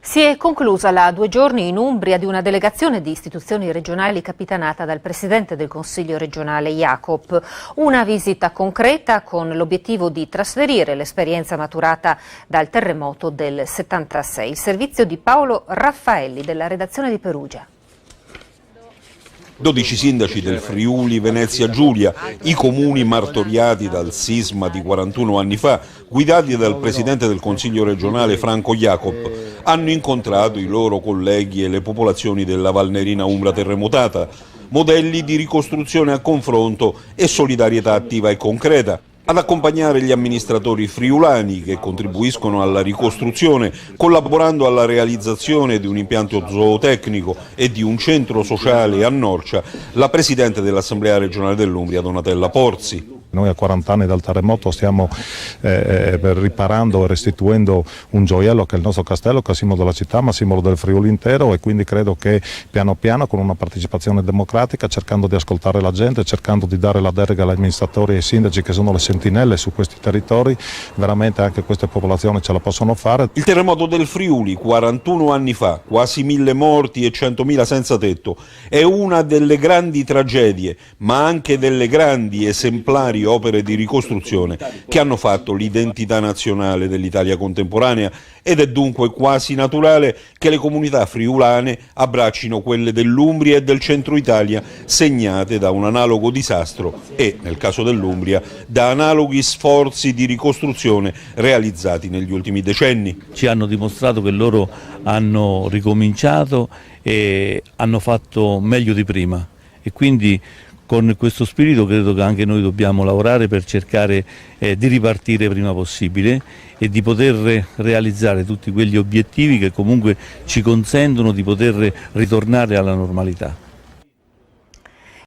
Si è conclusa la 2 giorni in Umbria di una delegazione di istituzioni regionali capitanata dal Presidente del Consiglio regionale Jacob. Una visita concreta con l'obiettivo di trasferire l'esperienza maturata dal terremoto del 76. Il servizio di Paolo Raffaelli della redazione di Perugia. 12 sindaci del Friuli, Venezia Giulia, i comuni martoriati dal sisma di 41 anni fa, guidati dal Presidente del Consiglio regionale Franco Jacob, hanno incontrato i loro colleghi e le popolazioni della Valnerina Umbra terremotata, modelli di ricostruzione a confronto e solidarietà attiva e concreta. Ad accompagnare gli amministratori friulani che contribuiscono alla ricostruzione, collaborando alla realizzazione di un impianto zootecnico e di un centro sociale a Norcia, la Presidente dell'Assemblea regionale dell'Umbria, Donatella Porzi. Noi a 40 anni dal terremoto stiamo riparando e restituendo un gioiello che è il nostro castello, che è simbolo della città ma simbolo del Friuli intero, e quindi credo che piano piano, con una partecipazione democratica, cercando di ascoltare la gente, cercando di dare la delega agli amministratori e ai sindaci che sono le sentinelle su questi territori, veramente anche queste popolazioni ce la possono fare. Il terremoto del Friuli, 41 anni fa, quasi 1000 morti e 100.000 senza tetto, è una delle grandi tragedie, ma anche delle grandi esemplari opere di ricostruzione che hanno fatto l'identità nazionale dell'Italia contemporanea, ed è dunque quasi naturale che le comunità friulane abbraccino quelle dell'Umbria e del centro Italia, segnate da un analogo disastro e, nel caso dell'Umbria, da analoghi sforzi di ricostruzione realizzati negli ultimi decenni. Ci hanno dimostrato che loro hanno ricominciato e hanno fatto meglio di prima, e quindi con questo spirito credo che anche noi dobbiamo lavorare per cercare di ripartire prima possibile e di poter realizzare tutti quegli obiettivi che comunque ci consentono di poter ritornare alla normalità.